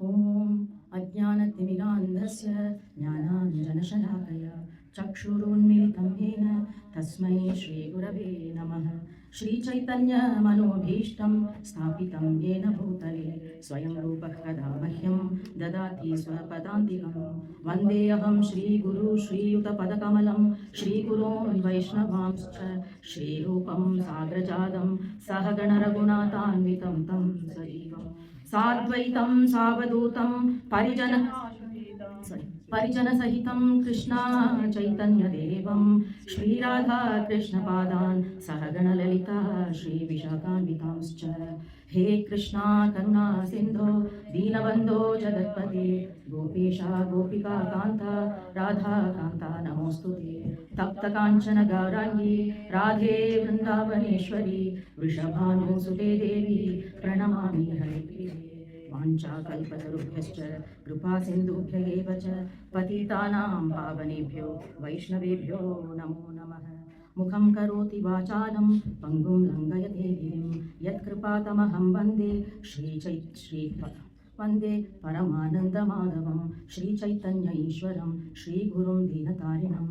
ॐ अज्ञानतिमिरान्धस्य ज्ञानाञ्जनशलाकया चक्षुरुन्मिलितं येन तस्मै श्रीगुरवे नमः। श्रीचैतन्यमनोभीष्टं स्थापितं येन भूतले स्वयं रूपः कदा मह्यं ददाति स्वपदान्तिकं। वन्देऽहं श्रीगुरु श्रीयुतपदकमलं श्रीगुरोन् वैष्णवांश्च श्रीरूपं साग्रजातं सहगणरघुनाथान्वितं तं सजीवम् साद्वैतं सावधूतं परिजनसहितं कृष्णा चैतन्यदेवं श्रीराधा कृष्णपादान् सहगणललिता श्रीविशाखान्वितांश्च। हे कृष्णा करुणा सिन्धो दीनबन्धो जगत्पते गोपीशा गोपिका कान्ता राधा कान्ता नमोऽस्तुते। तप्तकाञ्चन गौराङ्गी राधे वृन्दावनेश्वरी वृषभानुसुते देवी प्रणमामि हरिप्रिये। वाञ्छाकल्पतरुभ्यश्च कृपा सिन्धुभ्य एव च पतितानां पावनेभ्यो वैष्णवेभ्यो नमो नमः। मुखं करोति वाचालं पङ्गुं लङ्घयते गिरिं यत्कृपातमहं वन्दे परमानन्दमाधवं श्रीचैतन्य ईश्वरं श्रीगुरुं दीनतारिणं।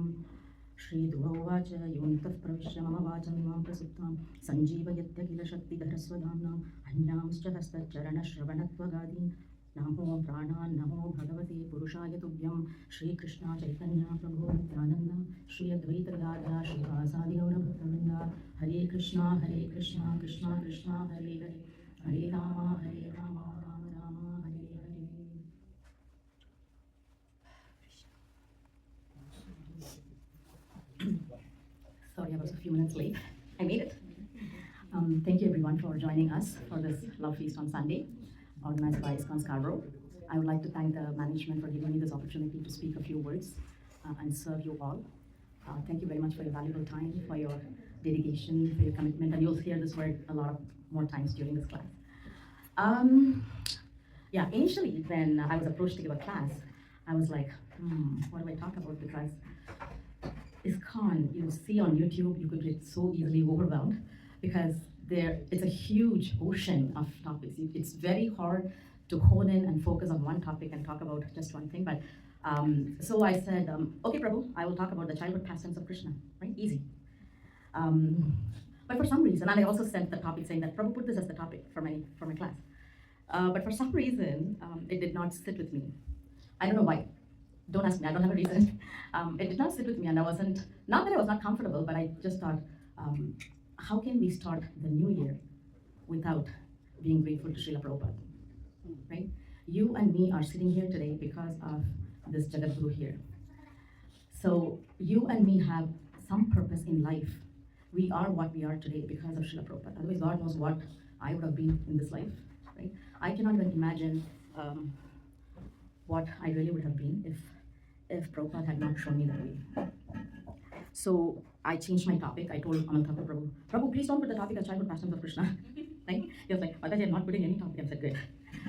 श्रीधुवोवाच योऽन्तः प्रविश्य मम वाचमिमां प्रसुप्तां सञ्जीवयत्य किल शक्तिधरस्वधाम्नां अन्यांश्च हस्तचरणश्रवणत्वगादीन् नमो प्राणान् नमो भगवते पुरुषाय तुभ्यं। श्रीकृष्णा चैतन्य प्रभो नित्यानन्द श्री अद्वैत गदाधर श्रीवासादि गौरभक्तवृन्द। हरे Krishna Krishna Krishna Hare Hare Hare Ram Ram Ram Hare Hare. Sorry, I was a few minutes late. I made it. Thank you everyone for joining us for this love feast on Sunday, organized by ISKCON Scarborough. I would like to thank the management for giving me this opportunity to speak a few words and serve you all. Thank you very much for your valuable time, for your dedication, for your commitment, and you'll hear this word a lot more times during this class. Initially when I was approached to give a class, I was like, what do I talk about? Because ISKCON, you see on YouTube, you could get so easily overwhelmed because it's a huge ocean of topics. It's very hard to hone in and focus on one topic and talk about just one thing. But so I said, okay, Prabhu, I will talk about the childhood pastimes of Krishna, right? Easy. But for some reason, and I also sent the topic saying that Prabhu put this as the topic for my class. But for some reason, it did not sit with me. I don't know why. Don't ask me, I don't have a reason. It did not sit with me, and I wasn't, not that I was not comfortable, but I just thought, how can we start the new year without being grateful to Srila Prabhupada, right? You and me are sitting here today because of this Jagat Guru here. So you and me have some purpose in life. We are what we are today because of Srila Prabhupada. Otherwise, God knows what I would have been in this life, right? I cannot even imagine what I really would have been if Prabhupada had not shown me that way. So I changed my topic. I told Amal Thakur Prabhu, please don't put the topic as childhood pastimes of Krishna. Right? He was like, Mataji, I'm not putting any topic. I said, great.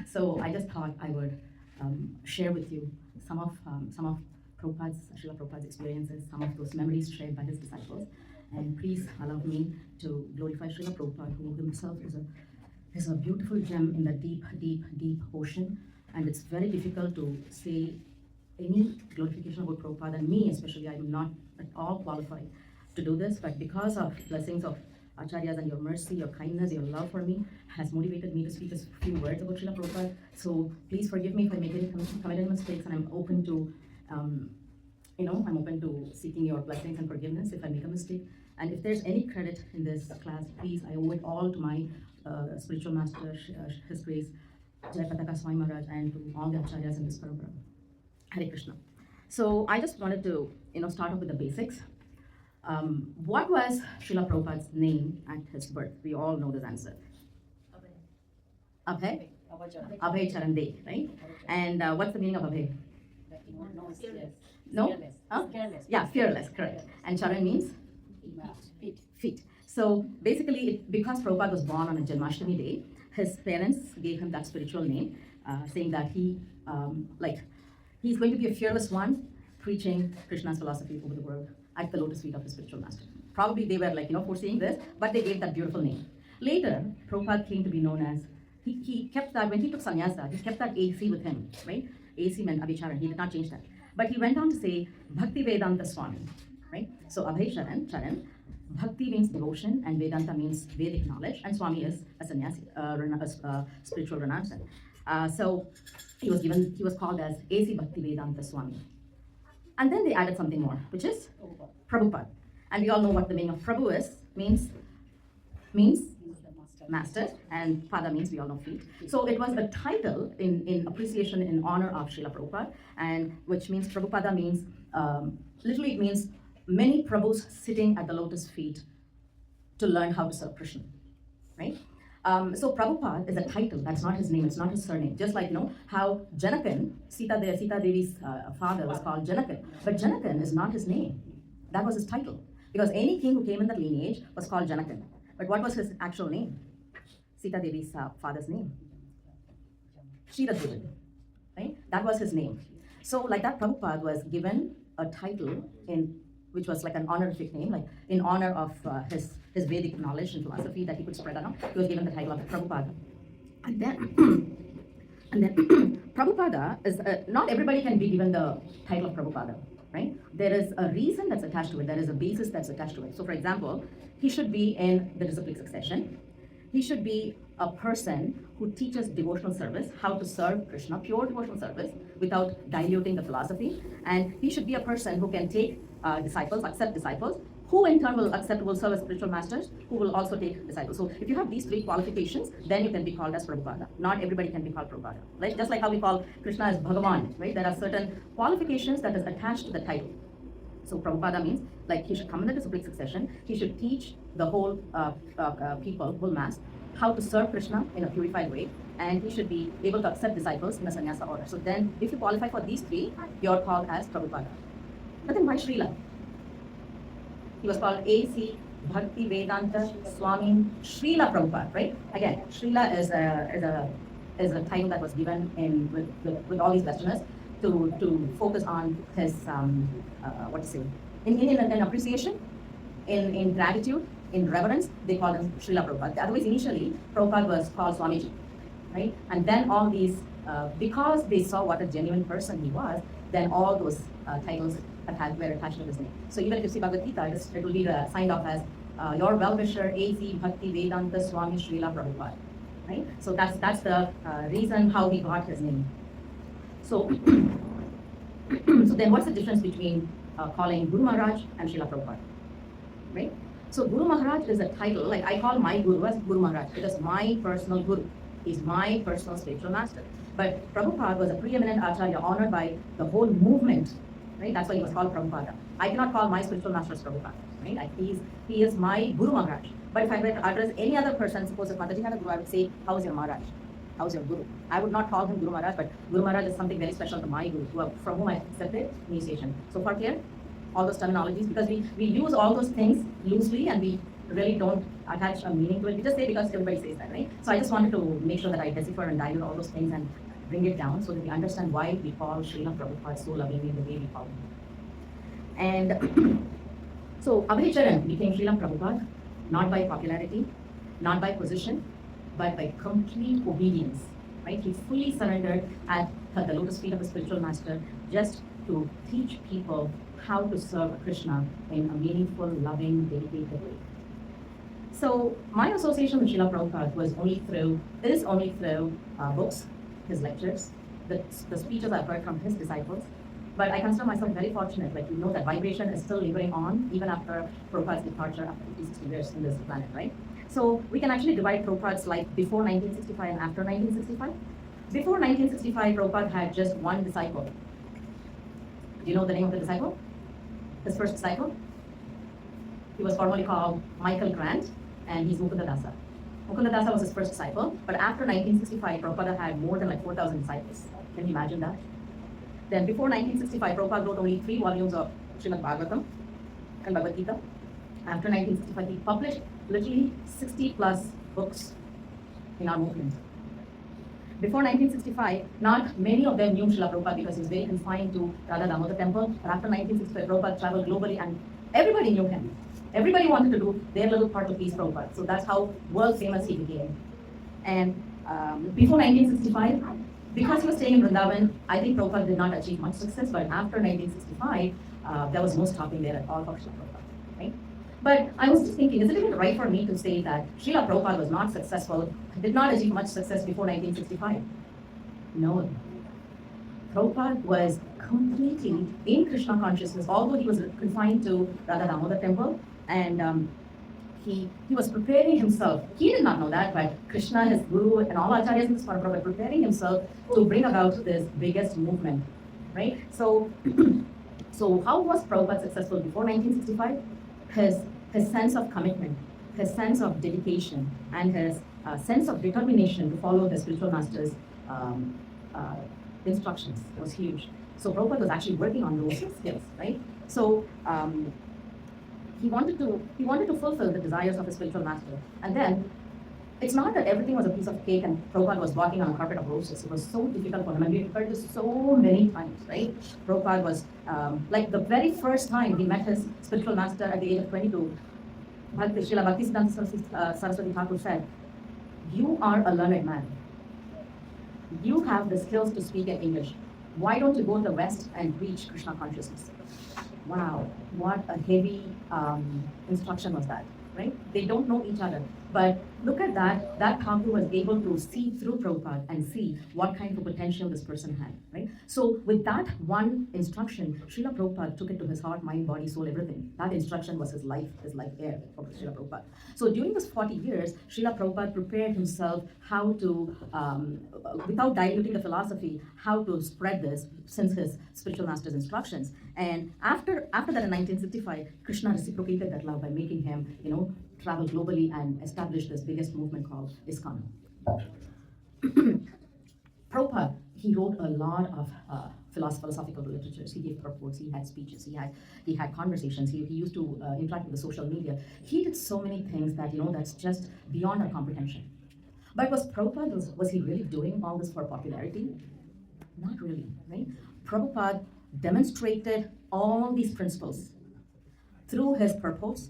So I just thought I would share with you some of Srila Prabhupada's experiences, some of those memories shared by his disciples. And please allow me to glorify Srila Prabhupada, who himself is a beautiful gem in the deep, deep, deep ocean. And it's very difficult to say any glorification about Prabhupada, and me especially, I do not at all qualify to do this, but because of blessings of Acharyas and your mercy, your kindness, your love for me has motivated me to speak a few words about Srila Prabhupada. So please forgive me if I commit any mistakes, and I'm open to, I'm open to seeking your blessings and forgiveness if I make a mistake. And if there's any credit in this class, please, I owe it all to my spiritual master, His Grace, Jayapataka Swami Maharaj, and to all the Acharyas in this Scarborough. Hare Krishna. So I just wanted to, start off with the basics. What was Srila Prabhupada's name at his birth? We all know this answer. Abhay? Abhay Charan De, right? And what's the meaning of Abhay? No? Huh? Yeah, fearless, correct. And Charan means? Feet. So basically, because Prabhupada was born on a Janmashtami day, his parents gave him that spiritual name, saying that he's going to be a fearless one, preaching Krishna's philosophy over the world at the lotus feet of his spiritual master. Probably they were foreseeing this, but they gave that beautiful name. Later, Prabhupada came to be known as he kept that, when he took sannyasa, he kept that AC with him, right? AC meant Abhicharan, he did not change that. But he went on to say, Bhakti Vedanta Swami, right? So Abhay Charan, Bhakti means devotion, and Vedanta means Vedic knowledge, and Swami is a sannyasi, a spiritual renouncement. So he was called as AC Bhakti Vedanta Swami. And then they added something more, which is Prabhupada. And we all know what the meaning of Prabhu is, means master, and Pada means we all know feet. So it was a title in appreciation, in honor of Srila Prabhupada, and which means Prabhupada means, literally it means many Prabhus sitting at the lotus feet to learn how to serve Krishna, right? So Prabhupada is a title, that's not his name, it's not his surname. Just like, how Janakan, Sita Devi's father was called Janakan, but Janakan is not his name. That was his title. Because any king who came in that lineage was called Janakan. But what was his actual name? Sita Devi's father's name. Srila, right? That was his name. So like that, Prabhupada was given a title which was like an honorific name, like in honor of his Vedic knowledge and philosophy that he could spread around. He was given the title of Prabhupada. And then Prabhupada is, not everybody can be given the title of Prabhupada, right? There is a reason that's attached to it. There is a basis that's attached to it. So for example, he should be in the disciplic succession. He should be a person who teaches devotional service, how to serve Krishna, pure devotional service, without diluting the philosophy. And he should be a person who can take disciples, accept disciples, who in turn will serve as spiritual masters, who will also take disciples. So if you have these three qualifications, then you can be called as Prabhupada. Not everybody can be called Prabhupada, right? Just like how we call Krishna as Bhagavan, right? There are certain qualifications that is attached to the title. So Prabhupada means, like, he should come in the disciplic succession, he should teach the whole people, whole mass, how to serve Krishna in a purified way, and he should be able to accept disciples in a sannyasa order. So then, if you qualify for these three, you're called as Prabhupada. But then why Srila? He was called A.C. Bhakti Vedanta Swami Srila Prabhupada, right? Again, Srila is a title that was given with all these Westerners to focus on his in appreciation, in gratitude, in reverence. They call him Srila Prabhupada. Otherwise, initially Prabhupada was called Swamiji, right? And then all these, because they saw what a genuine person he was, then all those titles were attached to his name. So even if you see Bhagavad Gita, it will be signed off as your well-wisher A.C. Bhakti Vedanta Swami Srila Prabhupada, right? So that's the reason how he got his name. So, so then what's the difference between calling Guru Maharaj and Srila Prabhupada, right? So Guru Maharaj is a title, like I call my Guru as Guru Maharaj, because my personal Guru is my personal spiritual master. But Prabhupada was a preeminent Acharya honored by the whole movement, right? That's why he was called Prabhupada. I cannot call my spiritual master as Prabhupada, right? He is my Guru Maharaj. But if I were to address any other person, suppose if Mataji had a Guru, I would say, how is your Maharaj? How's your Guru? I would not call him Guru Maharaj, but Guru Maharaj is something very special to my Guru, from whom I accepted initiation. So far clear? All those terminologies, because we use all those things loosely and we really don't attach a meaning to it. We just say because everybody says that, right? So I just wanted to make sure that I decipher and dilute all those things and bring it down so that we understand why we call Srila Prabhupada so lovingly the way we call him. And so Abhay Charan became Srila Prabhupada not by popularity, not by position, but by complete obedience, right? He fully surrendered at the lotus feet of a spiritual master just to teach people how to serve Krishna in a meaningful, loving, dedicated way. So my association with Srila Prabhupada is only through books, his lectures, the speeches I've heard from his disciples. But I consider myself very fortunate, like, that vibration is still lingering on even after Prabhupada's departure after 50, 60 years in this planet, right? So we can actually divide Prabhupada's life before 1965 and after 1965. Before 1965, Prabhupada had just one disciple. Do you know the name of the disciple? His first disciple? He was formerly called Michael Grant, and he's Mukunda Dasa. Mukunda Dasa was his first disciple, but after 1965, Prabhupada had more than 4,000 disciples. Can you imagine that? Then before 1965, Prabhupada wrote only 3 volumes of Srimad Bhagavatam and Bhagavad Gita. After 1965, he published literally 60 plus books in our movement. Before 1965, not many of them knew Srila Prabhupada because he was very confined to Radha Damodar temple. But after 1965, Prabhupada traveled globally and everybody knew him. Everybody wanted to do their little part to please Prabhupada. So that's how world famous he became. And Before 1965, because he was staying in Vrindavan, I think Prabhupada did not achieve much success, but after 1965, there was no stopping there at all for Srila Prabhupada, right? But I was just thinking, is it even right for me to say that Srila Prabhupada was not successful, did not achieve much success before 1965? No. Prabhupada was completely in Krishna consciousness, although he was confined to Radha Damodar temple, and he was preparing himself. He did not know that, but Krishna, his guru, and all acharyas in Scarborough were preparing himself to bring about this biggest movement, right? So, so how was Prabhupada successful before 1965? His sense of commitment, his sense of dedication, and his sense of determination to follow the spiritual master's instructions was huge. So Prabhupada was actually working on those skills, right? So he wanted to fulfill the desires of his spiritual master. And then it's not that everything was a piece of cake and Prabhupada was walking on a carpet of roses. It was so difficult for him, and we've heard this so many times, right? Prabhupada was like the very first time he met his spiritual master at the age of 22. Srila Bhaktisiddhanta Saraswati Thakur said, "You are a learned man. You have the skills to speak in English. Why don't you go to the West and reach Krishna consciousness?" Wow, what a heavy instruction was that, right? They don't know each other. But look at that, that Thakur was able to see through Prabhupada and see what kind of potential this person had, right? So with that one instruction, Srila Prabhupada took it to his heart, mind, body, soul, everything. That instruction was his life air for Srila Prabhupada. So during those 40 years, Srila Prabhupada prepared himself how to, without diluting the philosophy, how to spread this since his spiritual master's instructions. And after that in 1965, Krishna reciprocated that love by making him, travel globally and establish this biggest movement called ISKCON. Prabhupada, he wrote a lot of philosophical literatures. He gave purports, he had speeches, he had conversations, he used to interact with the social media. He did so many things that, that's just beyond our comprehension. But was Prabhupada, was he really doing all this for popularity? Not really, right? Prabhupada demonstrated all these principles through his purpose,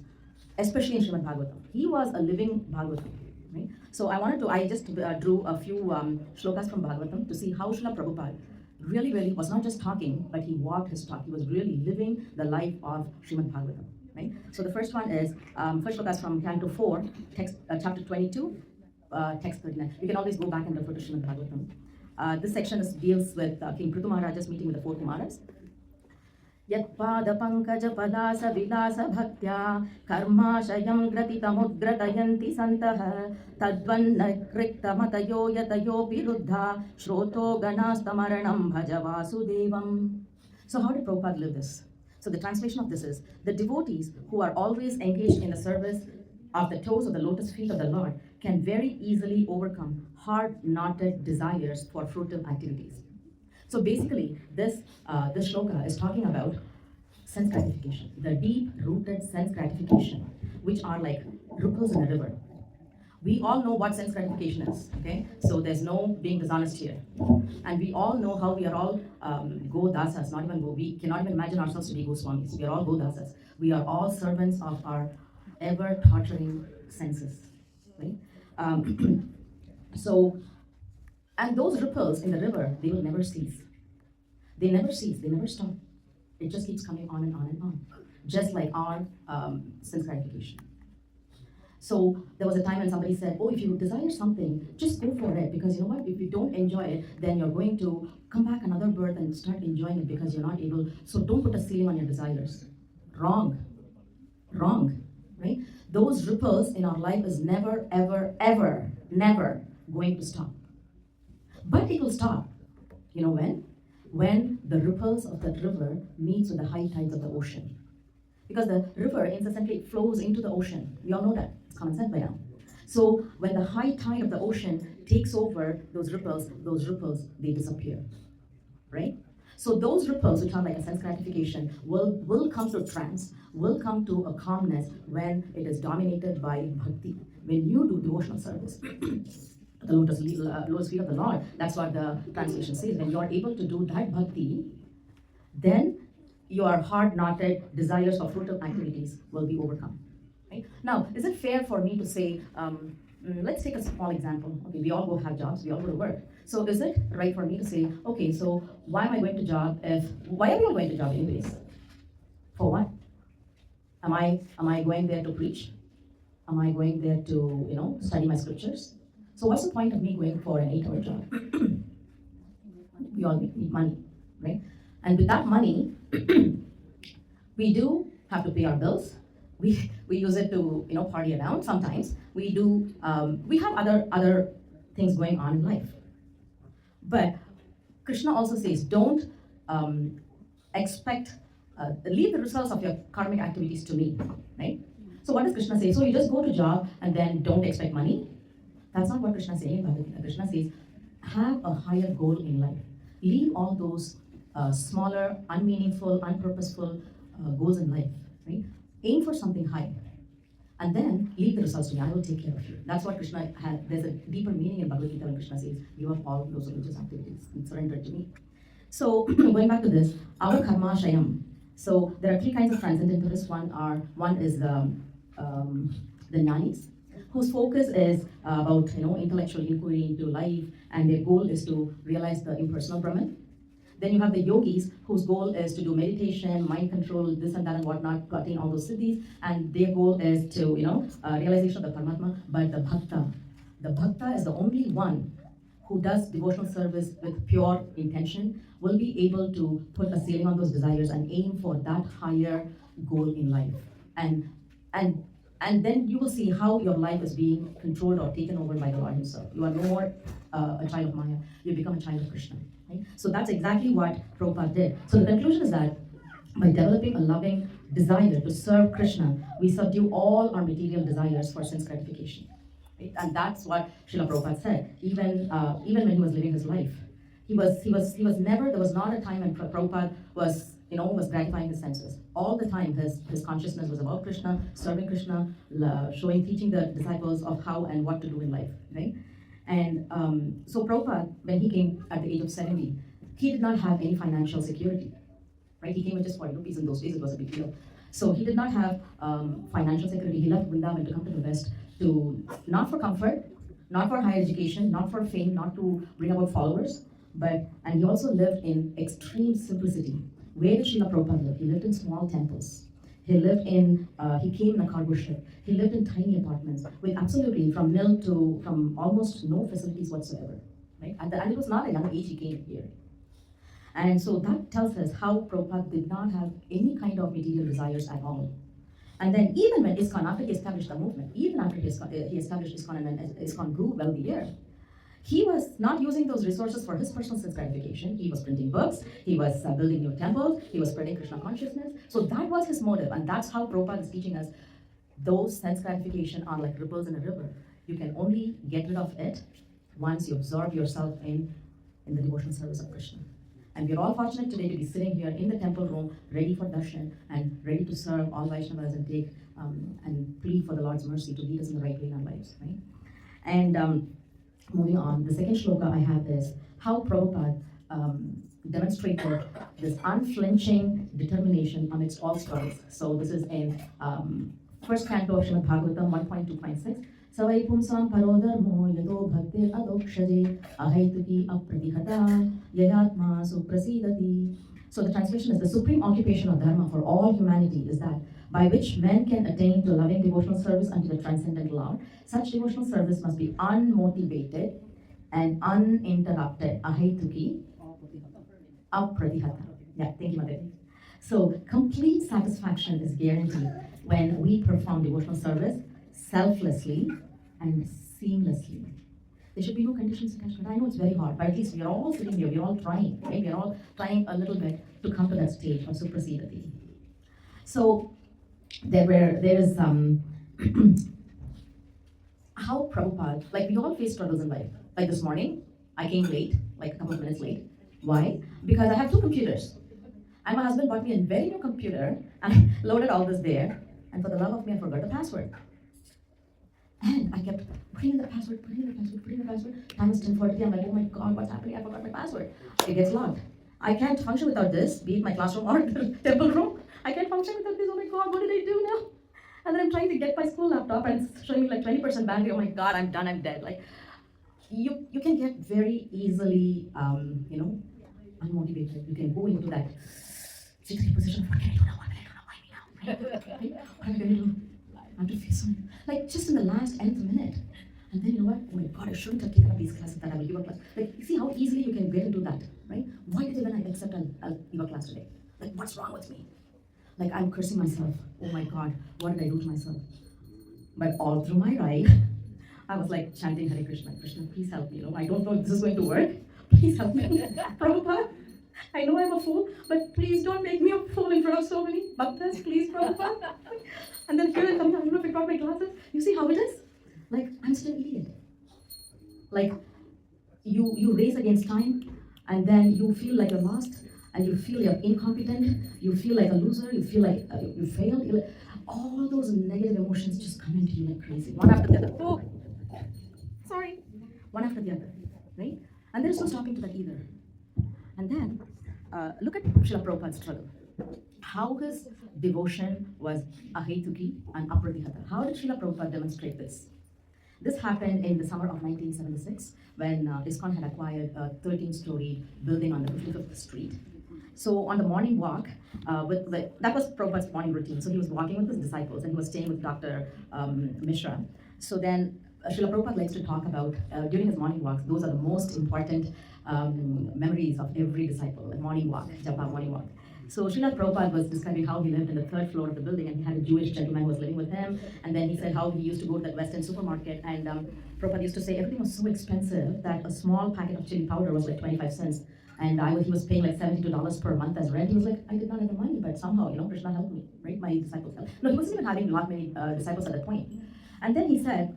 especially in Srimad Bhagavatam. He was a living Bhagavatam, right? So I just drew a few shlokas from Bhagavatam to see how Srila Prabhupada really was not just talking, but he walked his talk. He was really living the life of Srimad Bhagavatam, right? So the first one is, first shlokas from Canto 4, text, chapter 22, text 39. You can always go back and refer to Srimad Bhagavatam. This section deals with King Prithu Maharaja's meeting with the four Kumaras. यत्पादपङ्कजपदासविलासभक्त्या कर्माशयं ग्रथितमुद्ग्रटयन्ति सन्तः तद्वन्नकृक्तमतयो यतयोऽपि रुद्धा श्रोतो गणास्तमरणं भज वासुदेवम्. So how did Prabhupada live this? So the translation of this is, the devotees who are always engaged in the service of the toes of the lotus feet of the Lord can very easily overcome hard-knotted desires for fruitive activities. So basically, this shloka is talking about sense gratification, the deep-rooted sense gratification, which are like ripples in a river. We all know what sense gratification is, okay? So there's no being dishonest here. And we all know how we are all go-dasas, not even go. We cannot even imagine ourselves to be Goswamis. We are all go-dasas. We are all servants of our ever-torturing senses, right? And those ripples in the river, they will never cease. They never cease, they never stop. It just keeps coming on and on and on, just like our sense gratification. So there was a time when somebody said, oh, if you desire something, just go for it, because you know what, if you don't enjoy it, then you're going to come back another birth and start enjoying it because you're not able, so don't put a ceiling on your desires. Wrong, right? Those ripples in our life is never, ever, ever, never going to stop. But it will stop. You know when? When the ripples of that river meets with the high tides of the ocean. Because the river incessantly flows into the ocean. We all know that. It's common sense by now. So when the high tide of the ocean takes over those ripples, they disappear. Right? So those ripples, which are like a sense gratification, will come to trance, will come to a calmness when it is dominated by bhakti. When you do devotional service, the lotus feet of the Lord, that's what the translation says. When you are able to do that bhakti, then your hard-knotted desires for fruitive activities will be overcome. Right? Now, is it fair for me to say, let's take a small example. Okay, we all go have jobs, we all go to work. So is it right for me to say, okay, so why am I going to job why are we all going to job anyways? For what? Am I going there to preach? Am I going there to, study my scriptures? So what's the point of me going for an 8-hour job? We all need money, right? And with that money, we do have to pay our bills. We use it to party around. Sometimes we do. We have other things going on in life. But Krishna also says, don't expect. Leave the results of your karmic activities to me, right? So what does Krishna say? So you just go to job and then don't expect money? That's not what Krishna is saying in Bhagavad Gita. Krishna says, have a higher goal in life. Leave all those smaller, unmeaningful, unpurposeful goals in life, right? Aim for something high. And then leave the results to me. I will take care of you. That's what Krishna had. There's a deeper meaning in Bhagavad Gita when Krishna says, give up all those religious activities and surrender to me. So going back to this, our karma shayam. So there are 3 kinds of transcendentalists. One is the jnanis, whose focus is about intellectual inquiry into life, and their goal is to realize the impersonal Brahman. Then you have the yogis, whose goal is to do meditation, mind control, this and that and whatnot, to attain all those siddhis, and their goal is to realization of the Paramatma. But the bhakta is the only one who does devotional service with pure intention, will be able to put a ceiling on those desires and aim for that higher goal in life. And then you will see how your life is being controlled or taken over by the Lord Himself. You are no more a child of Maya, you become a child of Krishna. Right? So that's exactly what Prabhupada did. So the conclusion is that by developing a loving desire to serve Krishna, we subdue all our material desires for sense gratification. Right? And that's what Srila Prabhupada said. Even when he was living his life, he was never. There was not a time when Prabhupada was gratifying his senses. All the time, his consciousness was about Krishna, serving Krishna, teaching the disciples of how and what to do in life, right? And so Prabhupada, when he came at the age of 70, he did not have any financial security, right? He came with just 40 rupees. In those days, it was a big deal. So he did not have financial security. He left Vrindavan to come to the West, not for comfort, not for higher education, not for fame, not to bring about followers, and he also lived in extreme simplicity. Where did Srila Prabhupada live? He lived in small temples. He came in a cargo ship. He lived in tiny apartments with absolutely from almost no facilities whatsoever. Right? And it was not a young age he came here. And so that tells us how Prabhupada did not have any kind of material desires at all. And then even when ISKCON, after he established the movement, even after he established ISKCON and ISKCON grew well-the-year, he was not using those resources for his personal sense gratification. He was printing books, he was building new temples, he was spreading Krishna consciousness. So that was his motive, and that's how Prabhupada is teaching us those sense gratification are like ripples in a river. You can only get rid of it once you absorb yourself in the devotional service of Krishna. And we're all fortunate today to be sitting here in the temple room, ready for darshan and ready to serve all Vaishnavas and take and plead for the Lord's mercy to lead us in the right way in our lives, right? And moving on, the second shloka I have is how Prabhupada demonstrated this unflinching determination amidst all struggles. So this is in first canto of Srimad Bhagavatam 1.2.6. Savai pumsam parodharmo yato bhaktir adokshaje ahaituki apratihata yayatma suprasidati. So the translation is, the supreme occupation of dharma for all humanity is that by which men can attain to loving devotional service unto the transcendental Lord. Such devotional service must be unmotivated and uninterrupted. Ahaituki apratihata. Yeah, thank you, Mother. So complete satisfaction is guaranteed when we perform devotional service selflessly and seamlessly. There should be no conditions attached to it. I know it's very hard, but at least we are all sitting here, we are all trying, right? We are all trying a little bit to come to that stage of suprasidati. So there is how Prabhupada, like we all face struggles in life. Like this morning, I came late, like a couple of minutes late. Why? Because I have 2 computers. And my husband bought me a very new computer, and I loaded all this there, and for the love of me, I forgot the password. And I kept putting in the password. Time is 10:40. I'm like, oh my God, what's happening? I forgot my password. It gets locked. I can't function without this, be it my classroom or the temple room. I can't function without this. Oh my God, what did I do now? And then I'm trying to get my school laptop and it's showing me like 20% battery. Oh my God, I'm done, I'm dead. Like, you can get very easily, unmotivated. You can go into that jittery position of what can I do now? What can I do now? Why me now? Right? What am I going to do? I have to face something. Like just in the last nth minute. And then you know what? Oh my God, I shouldn't have taken up these classes that I will give a class. Like, you see how easily you can get into that, right? Why did even I accept I'll give a class today? Like, what's wrong with me? Like, I'm cursing myself. Oh my God, what did I do to myself? But all through my ride, I was like chanting Hare Krishna, Krishna, please help me. I don't know if this is going to work. Please help me. Prabhupada, I know I'm a fool, but please don't make me a fool in front of so many bhaktas, please, Prabhupada. And then here I come, I don't know if I got my glasses. You see how it is? Like, I'm still an idiot. Like, you race against time, and then you feel like you're lost, and you feel you're incompetent, you feel like a loser, you feel like you failed. All those negative emotions just come into you like crazy, one after the other. Oh, sorry. One after the other, right? And there's no stopping to that either. And then, look at Srila Prabhupada's struggle. How his devotion was ahetuki and apradihata. How did Srila Prabhupada demonstrate this? This happened in the summer of 1976 when ISKCON had acquired a 13-story building on the 55th Street. So on the morning walk, that was Prabhupada's morning routine. So he was walking with his disciples and he was staying with Dr. Mishra. So then Srila Prabhupada likes to talk about, during his morning walks, those are the most important memories of every disciple, a morning walk, japa morning walk. So Srila Prabhupada was describing how he lived in the third floor of the building and he had a Jewish gentleman who was living with him. And then he said how he used to go to that Western supermarket and Prabhupada used to say everything was so expensive that a small packet of chili powder was like 25 cents. And he was paying like $72 per month as rent. He was like, I did not have the money, but somehow, Krishna helped me, right? My disciples helped. No, he wasn't even having not many disciples at that point. And then he said,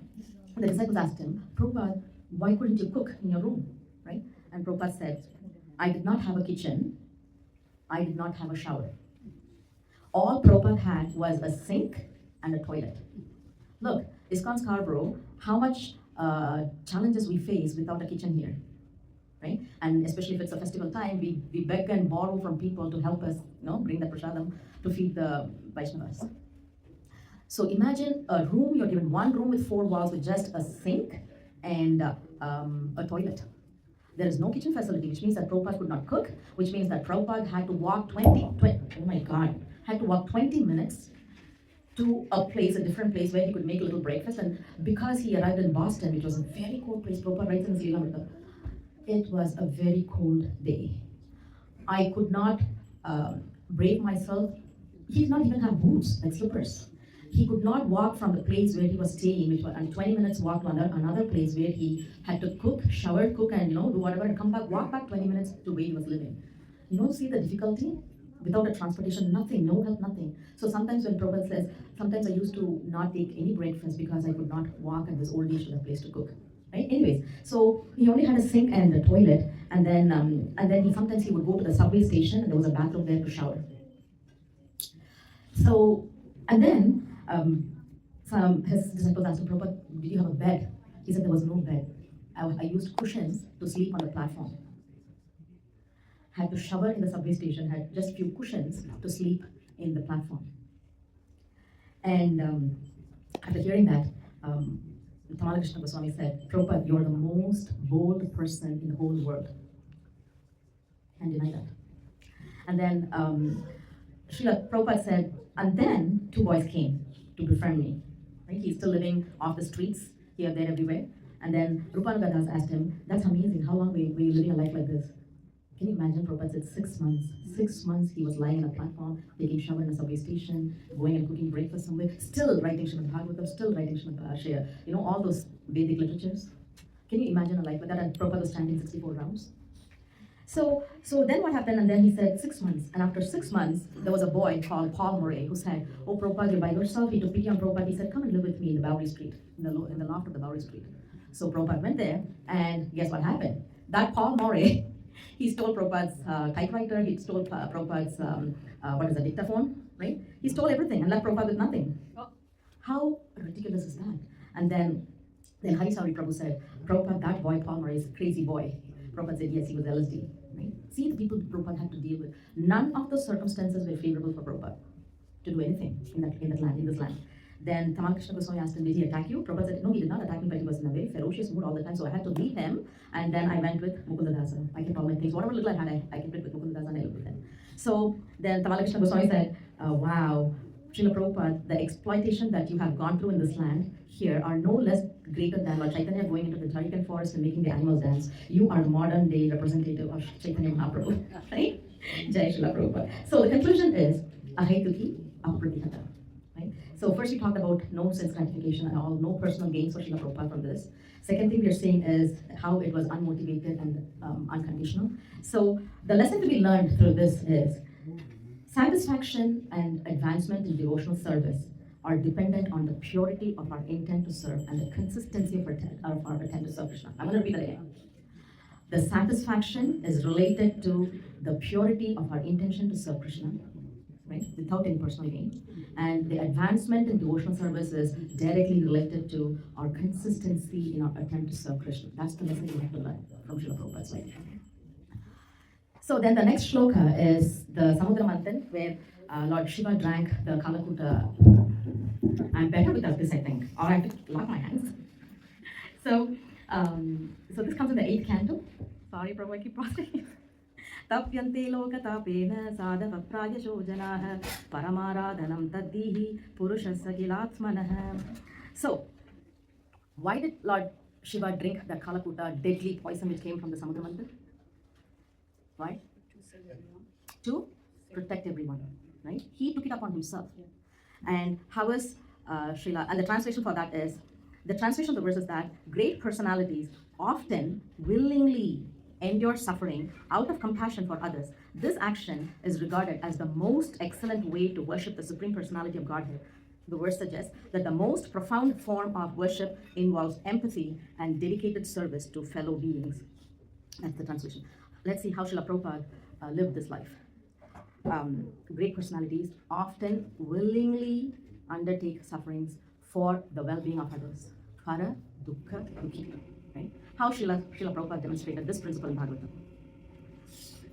the disciples asked him, Prabhupada, why couldn't you cook in your room, right? And Prabhupada said, I did not have a kitchen. I did not have a shower. All Prabhupada had was a sink and a toilet. Look, ISKCON Scarborough, how much challenges we face without a kitchen here, right? And especially if it's a festival time, we beg and borrow from people to help us, bring the prasadam to feed the Vaishnavas. So imagine a room, you're given one room with 4 walls with just a sink and a toilet. There is no kitchen facility, which means that Prabhupada could not cook, which means that Prabhupada had to walk 20 minutes to a different place where he could make a little breakfast. And because he arrived in Boston, which was a very cold place, Prabhupada writes in his Srila, it was a very cold day. I could not brave myself. He did not even have boots, like slippers. He could not walk from the place where he was staying, which was 20 minutes walk to another place where he had to cook, shower, cook, and do whatever, and come back, walk back 20 minutes to where he was living. See the difficulty? Without a transportation, nothing, no help, nothing. So sometimes when Prabhupada says, sometimes I used to not take any breakfast because I could not walk at this old age to the place to cook. Right? Anyways, so he only had a sink and a toilet, and then sometimes he would go to the subway station and there was a bathroom there to shower. So, and then his disciples asked him, Prabhupada, did you have a bed? He said there was no bed. I used cushions to sleep on the platform. Had to shower in the subway station, had just few cushions to sleep in the platform. And after hearing that, Tamala Krishna Goswami said, Prabhupada, you're the most bold person in the whole world. Can't deny that. And then Srila Prabhupada said, and then 2 boys came to befriend me. Right? He's still living off the streets, here, there, everywhere. And then Rupanuga Das asked him, that's amazing, how long were you living a life like this? Can you imagine? Prabhupada said 6 months. 6 months he was lying on a platform, taking shower in a subway station, going and cooking breakfast somewhere, still writing Srimad Bhagavatam, still writing Srimad Bhashya, all those Vedic literatures. Can you imagine a life like that? And Prabhupada was standing 64 rounds. So then what happened? And then he said 6 months. And after 6 months, there was a boy called Paul Murray who said, oh, Prabhupada, you're by yourself. He took pity on Prabhupada. He said, come and live with me in the Bowery Street, in the loft of the Bowery Street. So Prabhupada went there, and guess what happened? That Paul Murray, he stole Prabhupada's typewriter, he stole Prabhupada's, dictaphone, right? He stole everything and left Prabhupada with nothing. How ridiculous is that? And then Hari Sauri Prabhu said, Prabhupada, that boy Paul Murray is a crazy boy. Prabhupada said, yes, he was LSD. Right? See the people Prabhupada had to deal with. None of the circumstances were favorable for Prabhupada to do anything in this land. Then Tamal Krishna Goswami asked him, did he attack you? Prabhupada said, no, he did not attack me, but he was in a very ferocious mood all the time, so I had to leave him, and then I went with Mukundadasa. I kept all my things, whatever little I had, I kept it with Mukundadasa and I lived with him. So then Tamal Krishna Goswami said, wow, Srila Prabhupada, the exploitation that you have gone through in this land here are no less greater than Lord Chaitanya going into the Jharkhand forest and making the animals dance. You are modern day representative of Chaitanya Mahaprabhu, right? Jai Srila Prabhupada. So the conclusion is, ahaituki apratihata. Right? So first we talked about no sense gratification at all, no personal gains for Srila Prabhupada from this. Second thing we are saying is how it was unmotivated and unconditional. So the lesson to be learned through this is satisfaction and advancement in devotional service are dependent on the purity of our intent to serve and the consistency of our intent to serve Krishna. I'm going to repeat that again. The satisfaction is related to the purity of our intention to serve Krishna, right, without any personal gain. And the advancement in devotional service is directly related to our consistency in our attempt to serve Krishna. That's the lesson we have to learn from Srila Prabhupada's life. So then the next shloka is the Samudra Manthan, where Lord Shiva drank the Kalakuta. I'm better without this, I think, or I have to lock my hands. So this comes in the 8th canto. Sorry, Prabhu, I keep pausing. Tapyante lokatapena sadhava prayasho janaha paramaradhanam taddihi purushasya kilatsmanah. So, why did Lord Shiva drink the Kalakuta deadly poison which came from the Samudra Manthan? Why? To protect everyone, right? He took it upon himself. And how is Srila, and the translation for that is, the translation of the verse is that great personalities often willingly endure suffering out of compassion for others. This action is regarded as the most excellent way to worship the Supreme Personality of Godhead. The verse suggests that the most profound form of worship involves empathy and dedicated service to fellow beings. That's the translation. Let's see how Srila Prabhupada lived this life. Great personalities often willingly undertake sufferings for the well-being of others. Para, dukkha, dukhi. Right? How Srila Prabhupada demonstrated this principle in Bhagavatam.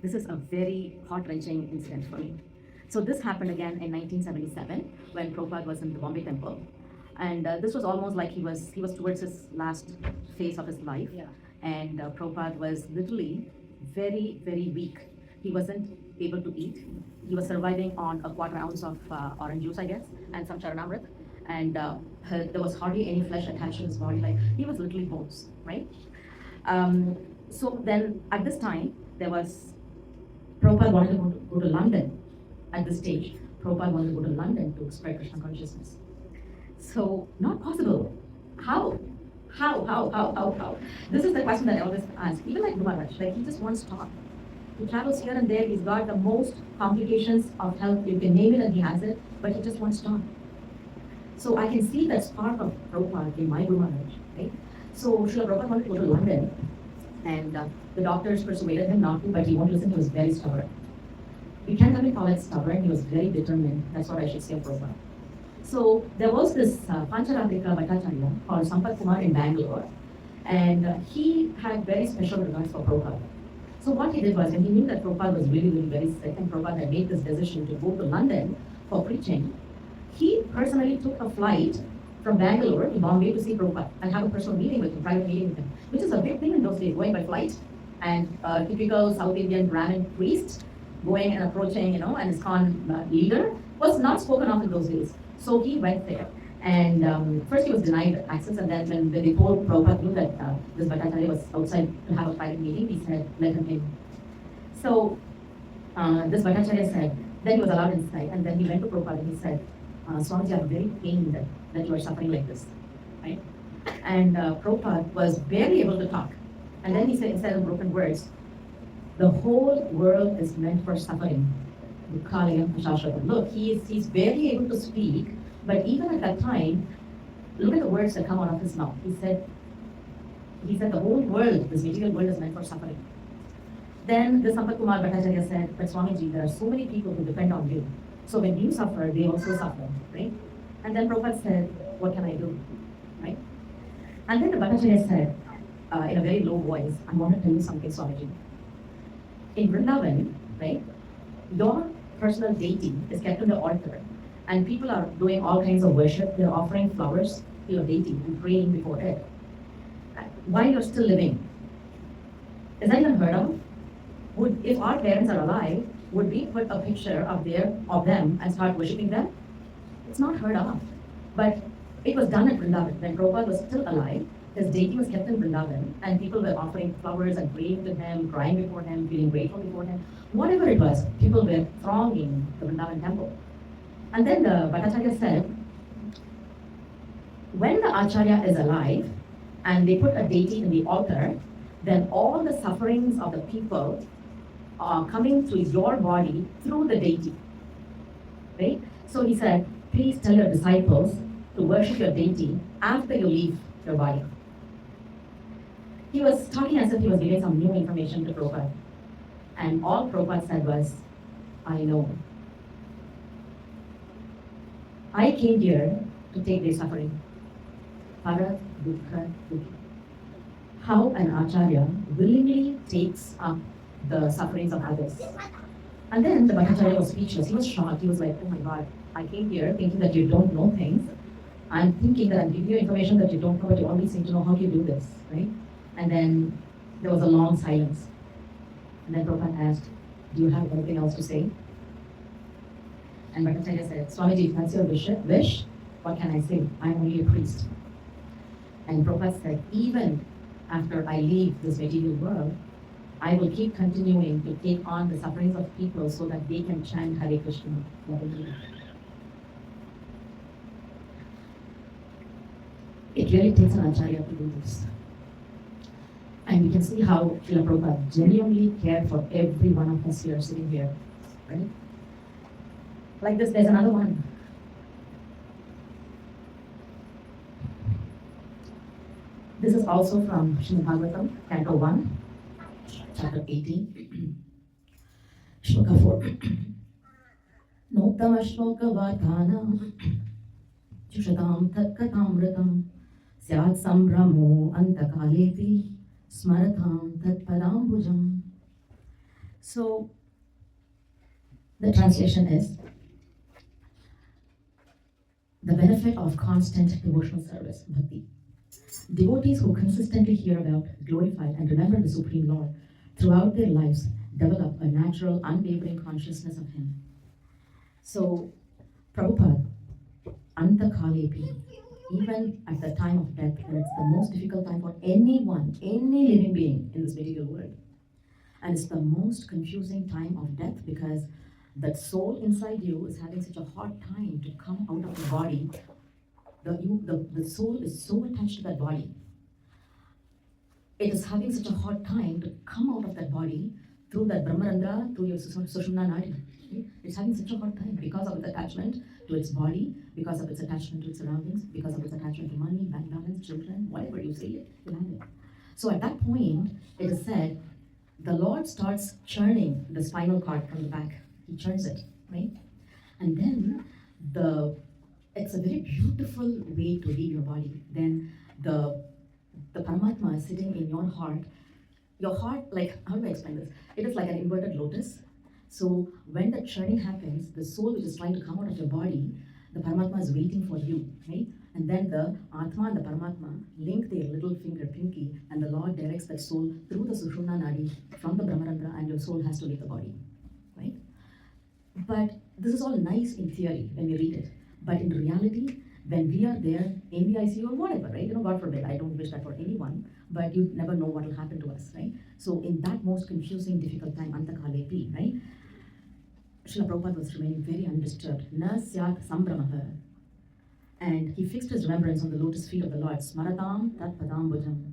This is a very heart-wrenching incident for me. So this happened again in 1977 when Prabhupada was in the Bombay temple. And this was almost like he was towards his last phase of his life. Yeah. And Prabhupada was literally very, very weak. He wasn't able to eat. He was surviving on a quarter ounce of orange juice, I guess, and some charanamrit. And there was hardly any flesh attached to his body. Like, he was literally bones, right? So then at this time, there was, Prabhupada wanted to go to London at this stage. Prabhupada wanted to go to London to spread Krishna consciousness. So, not possible. How? This is the question that I always ask. Even like Maharaj, like, he just wants to talk. He travels here and there. He's got the most complications of health. You can name it and he has it, but he just wants to talk. So I can see that spark of Prabhupada in my Guru Maharaj, right? So Srila Prabhupada wanted to go to London, and the doctors persuaded him not to, but he won't listen. He was very stubborn. We can't really call it stubborn. He was very determined. That's what I should say of Prabhupada. So there was this Pancharadhika Bhattacharya called Sampat Kumar in Bangalore, and he had very special regards for Prabhupada. So what he did was, when he knew that Prabhupada was really, really very sick, and Prabhupada had made this decision to go to London for preaching, he personally took a flight from Bangalore to Bombay to see Prabhupada and have a personal meeting with him, private meeting with him, which is a big thing in those days, going by flight. And typical South Indian Brahmin priest going and approaching, an ISKCON leader was not spoken of in those days. So he went there. And first he was denied access, and then when they told Prabhupada knew that this Bhattacharya was outside to have a private meeting, he said, let him in. So this Bhattacharya said, then he was allowed inside, and then he went to Prabhupada and he said, Swamiji, I'm very pained that you are suffering like this, right? And Prabhupada was barely able to talk. And then he said, instead of broken words, the whole world is meant for suffering. Look, he's barely able to speak, but even at that time, look at the words that come out of his mouth. He said the whole world, this material world, is meant for suffering. Then the Sampat Kumar Bhattacharya said, but Swamiji, there are so many people who depend on you. So when you suffer, they also suffer, right? And then Prabhupada said, what can I do, right? And then the Bhattacharya said, in a very low voice, I want to tell you something, Swamiji. In Vrindavan, right, your personal deity is kept on the altar, and people are doing all kinds of worship. They're offering flowers to your deity and praying before it while you're still living. Is that even heard of? If our parents are alive, would we put a picture of them and start worshipping them? It's not heard of. But it was done at Vrindavan. When Prabhupada was still alive, his deity was kept in Vrindavan, and people were offering flowers and praying to him, crying before him, feeling grateful before him. Whatever it was, people were thronging the Vrindavan temple. And then the Bhattacharya said, when the Acharya is alive and they put a deity in the altar, then all the sufferings of the people are coming to your body through the deity. Right? So he said, please tell your disciples to worship your deity after you leave your body. He was talking as if he was giving some new information to Prabhupada. And all Prabhupada said was, I know. I came here to take their suffering. Para dukkha dukkha. How an Acharya willingly takes up the sufferings of others. And then the Bhattacharya was speechless. He was shocked. He was like, oh my God, I came here thinking that you don't know things. I'm thinking that I'm giving you information that you don't know, but you always seem to know how you do this, right? And then there was a long silence. And then Prabhupada asked, do you have anything else to say? And Bhattacharya said, Swamiji, if that's your wish, what can I say? I'm only a priest. And Prabhupada said, even after I leave this material world, I will keep continuing to take on the sufferings of people so that they can chant Hare Krishna. It really takes an Acharya to do this. And we can see how Srila Prabhupada genuinely cared for every one of us here, sitting here, right? Like this, there's another one. This is also from Srimad Bhagavatam, Canto 1, Chapter 18, Shloka 4. Nottama shloka vartana, Jushatam tatkatamritam, Syat sambramo antakaleti, Smaratam tatpadambujam. So, the translation is, the benefit of constant devotional service, bhakti. Devotees who consistently hear about, glorify, and remember the Supreme Lord throughout their lives develop a natural, unwavering consciousness of Him. So, Prabhupada, Anta Kalepi, even at the time of death, when it's the most difficult time for anyone, any living being in this material world, and it's the most confusing time of death because that soul inside you is having such a hard time to come out of the body. The soul is so attached to that body. It is having such a hard time to come out of that body through that Brahmarandra, through your Sushumna Nadi. Okay? It's having such a hard time because of its attachment to its body, because of its attachment to its surroundings, because of its attachment to money, bank balance, children, whatever you say it, you'll have it. So at that point, it is said, the Lord starts churning the spinal cord from the back. He churns it, right? And then it's a very beautiful way to leave your body. Then the Paramatma is sitting in your heart. Your heart, like, how do I explain this? It is like an inverted lotus. So when the churning happens, the soul which is trying to come out of your body, the Paramatma is waiting for you, right? And then the Atma and the Paramatma link their little finger, pinky, and the Lord directs that soul through the Sushumna Nadi from the Brahmarandra, and your soul has to leave the body, right? But this is all nice in theory when we read it. But in reality, when we are there in the ICU or whatever, right? God forbid, I don't wish that for anyone, but you never know what will happen to us, right? So in that most confusing, difficult time, Antakalepi, right? Srila Prabhupada was remaining very undisturbed. Na syat sambramaha. And he fixed his remembrance on the lotus feet of the Lord. Smaratam tat padam bhujam.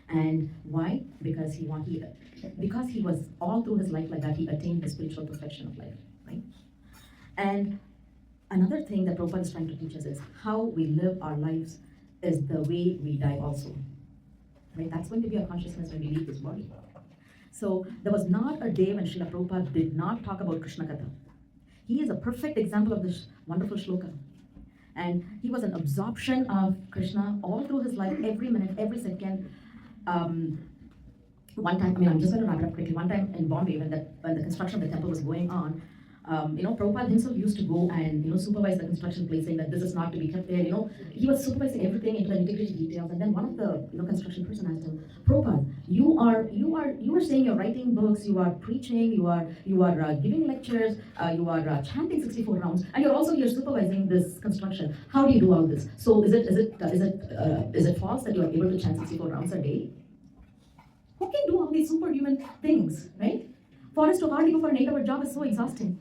And why? Because he was all through his life like that, he attained the spiritual perfection of life, right? And another thing that Prabhupada is trying to teach us is how we live our lives is the way we die also. Right? That's going to be our consciousness when we leave this body. So there was not a day when Srila Prabhupada did not talk about Krishna Katha. He is a perfect example of this wonderful shloka. And he was an absorption of Krishna all through his life, every minute, every second. One time, I'm just going to wrap it up quickly. One time in Bombay, when the construction of the temple was going on, Prabhupada himself used to go and supervise the construction place, saying that this is not to be kept there. He was supervising everything into the nitty-gritty details. And then one of the construction person asked him, Prabhupada, you are saying you're writing books, you are preaching, you are giving lectures, you are chanting 64 rounds, and you're also here supervising this construction. How do you do all this? So is it false that you are able to chant 64 rounds a day? Who can do all these superhuman things, right? For us to hardly go for an 8-hour job is so exhausting.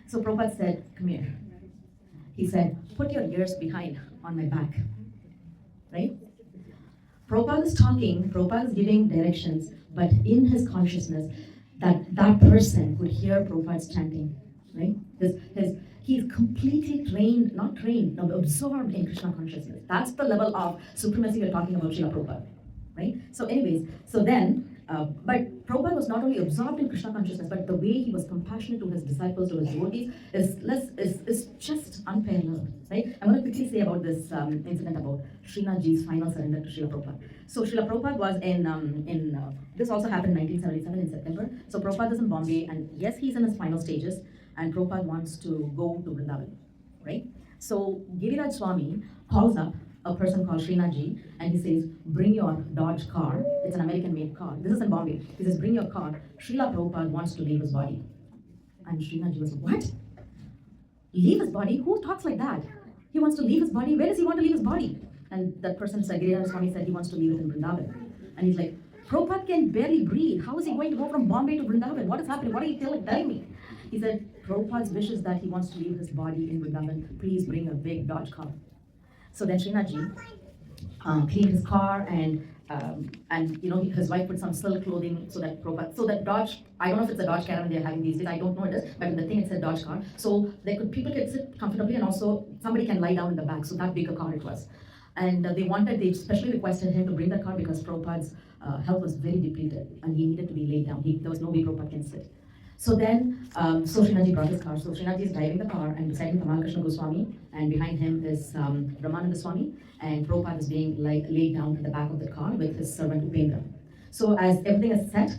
So Prabhupada said, come here. He said, put your ears behind on my back, right? Prabhupada is talking, Prabhupada is giving directions, but in his consciousness, that person could hear Prabhupada's chanting, right? He's completely absorbed in Krishna consciousness. That's the level of supremacy we're talking about Srila Prabhupada, right? So anyways, but Prabhupada was not only absorbed in Krishna consciousness, but the way he was compassionate to his disciples, to his devotees, is just unparalleled, right? I'm going to quickly say about this incident about Srinathji's final surrender to Srila Prabhupada. So Srila Prabhupada was this also happened in 1977 in September. So Prabhupada is in Bombay, and yes, he's in his final stages, and Prabhupada wants to go to Vrindavan, right? So Giriraj Swami calls up a person called Srinathji, and he says, bring your Dodge car. It's an American-made car. This is in Bombay. He says, bring your car. Srila Prabhupada wants to leave his body. And Srinathji was, what? Leave his body? Who talks like that? He wants to leave his body? Where does he want to leave his body? And that person said, Giriraj Swami said he wants to leave it in Vrindavan. And he's like, Prabhupada can barely breathe. How is he going to go from Bombay to Vrindavan? What is happening? What are you telling me? He said, Prabhupada's wish is that he wants to leave his body in Vrindavan. Please bring a big Dodge car. So then Srinathji cleaned his car, and his wife put some silk clothing so that Dodge, I don't know if it's a Dodge Caravan they're having these days, I don't know it is, but in the thing it said Dodge car. So people could sit comfortably, and also somebody can lie down in the back, so that big a car it was. And they especially requested him to bring the car because Prabhupada's health was very depleted and he needed to be laid down. There was no way Prabhupada can sit. So then, Srinathji brought his car. So Srinathji is driving the car, and beside him Tamal Krishna Goswami, and behind him is Ramananda Swami, and Prabhupada is being laid down in the back of the car with his servant Upendra. So as everything is set,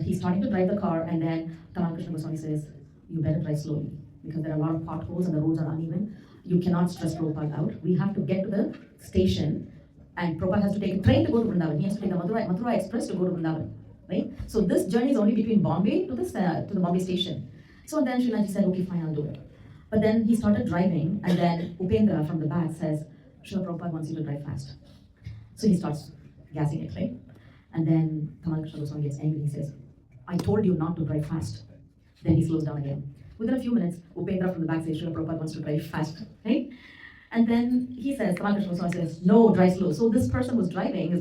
he's starting to drive the car, and then Tamal Krishna Goswami says, you better drive slowly, because there are a lot of potholes and the roads are uneven. You cannot stress Prabhupada out. We have to get to the station, and Prabhupada has to take a train to go to Vrindavan. He has to take the Mathura Express to go to Vrindavan. Right? So this journey is only between Bombay to the Bombay station. So then Srinathji said, okay, fine, I'll do it. But then he started driving, and then Upendra from the back says, Srila Prabhupada wants you to drive fast. So he starts gassing it, right? And then Tamal Krishna Goswami gets angry. He says, I told you not to drive fast. Then he slows down again. Within a few minutes, Upendra from the back says, Srila Prabhupada wants to drive fast, right? And then he says, Tamal Krishna Goswami says, no, drive slow. So this person who's driving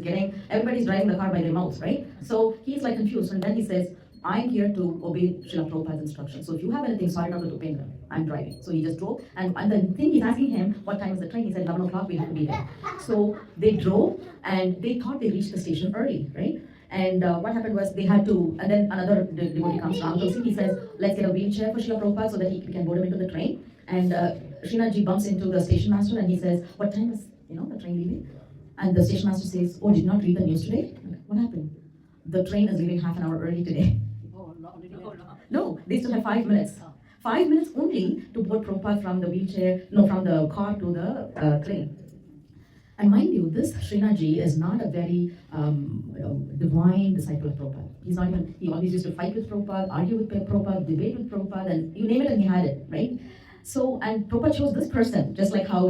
everybody's driving the car by their mouth, right? So he's like confused. And then he says, I'm here to obey Srila Prabhupada's instructions. So if you have anything, sort it out with Upendra. I'm driving. So he just drove. And the thing he's asking him, what time is the train? He said, 11 o'clock, we have to be there. So they drove, and they thought they reached the station early, right? And what happened was they had to, and then another devotee comes, Ram Tulsi. He says, let's get a wheelchair for Srila Prabhupada so that we can board him into the train. And Srinathji bumps into the station master, and he says, what time is the train leaving? And the station master says, oh, did you not read the news today? What happened? The train is leaving half an hour early today. No, they still have 5 minutes. 5 minutes only to board Prabhupada from the car to the train. And mind you, this Srinathji is not a very divine disciple of Prabhupada. He always used to fight with Prabhupada, argue with Prabhupada, debate with Prabhupada, and you name it and he had it, right? So, and Prabhupada chose this person, just like how,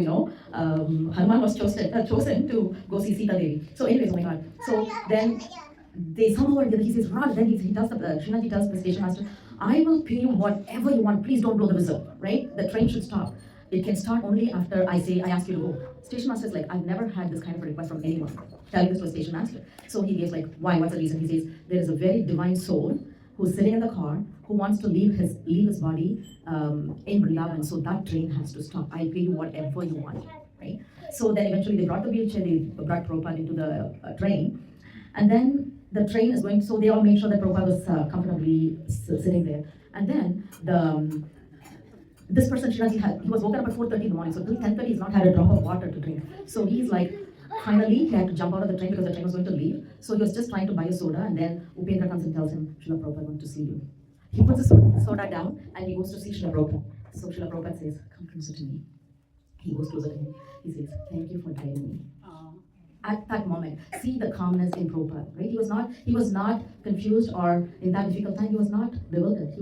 Hanuman was chosen to go see Sita Devi. So anyways, oh my God. So then they somehow or the other, he says, Raj, then Srinathji tells the station master, I will pay you whatever you want, please don't blow the whistle, right? The train should stop. It can start only after I ask you to go. Station master is like, I've never had this kind of a request from anyone, telling this to a station master. So he gives like, why, what's the reason? He says, there is a very divine soul who's sitting in the car, who wants to leave his body in Vrindavan, so that train has to stop. I'll pay you whatever you want, right? So then eventually they brought the wheelchair, they brought Prabhupada into the train, and then the train is going, so they all made sure that Prabhupada was comfortably sitting there. And then this person, Srinathji, he was woken up at 4:30 in the morning, so till 10:30 he's not had a drop of water to drink. So he's like, finally he had to jump out of the train because the train was going to leave. So he was just trying to buy a soda, and then Upendra comes and tells him, Srila Prabhupada wants to see you. He puts his soda down and he goes to see Srila Prabhupada. So Srila Prabhupada says, come closer to me. He goes closer to him. He says, thank you for guiding me. At that moment, see the calmness in Prabhupada, right? He was not confused or in that difficult time, he was not bewildered.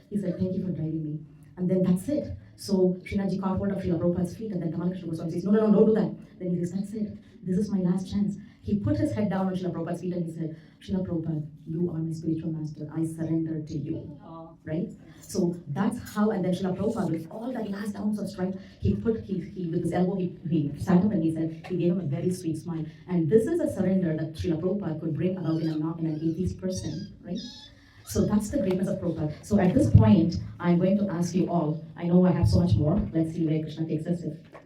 He said, thank you for guiding me. And then that's it. So Srinathji caught hold of Srila Prabhupada's feet and then Padmakshi Goswami says, no, don't do that. Then he says, that's it. This is my last chance. He put his head down on Srila Prabhupada's feet and he said, Srila Prabhupada, you are my spiritual master. I surrender to you. Right? So that's how, and then Srila Prabhupada, with all that last ounce of strength, he with his elbow, he sat up and he said, he gave him a very sweet smile. And this is a surrender that Srila Prabhupada could bring about in an atheist person, right? So that's the greatness of Prabhupada. So at this point, I'm going to ask you all, I know I have so much more, let's see where Krishna takes us.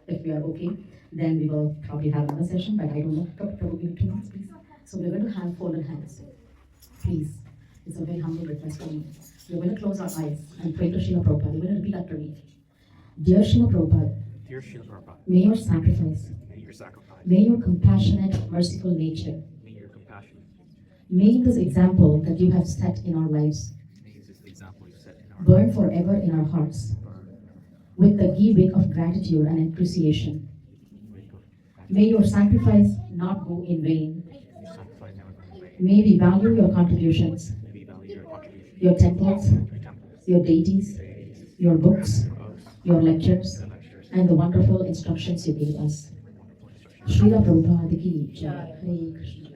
If we are okay, then we will probably have another session, but I don't know, probably 2 minutes, please. So we're going to have folded hands. Please, it's a very humble request from me. We're going to close our eyes and pray to Srila Prabhupada. We're going to repeat after me. Dear Srila Prabhupada, Dear Srila Prabhupada, may your sacrifice, may your compassionate, merciful nature, may this example that you have set in our lives burn forever in our hearts with the ghee wick of gratitude and appreciation. May your sacrifice not go in vain. May we value your contributions, your temples, your deities, your books, your lectures, and the wonderful instructions you gave us. Srila Prabhupada ki Jai. Hare Krishna.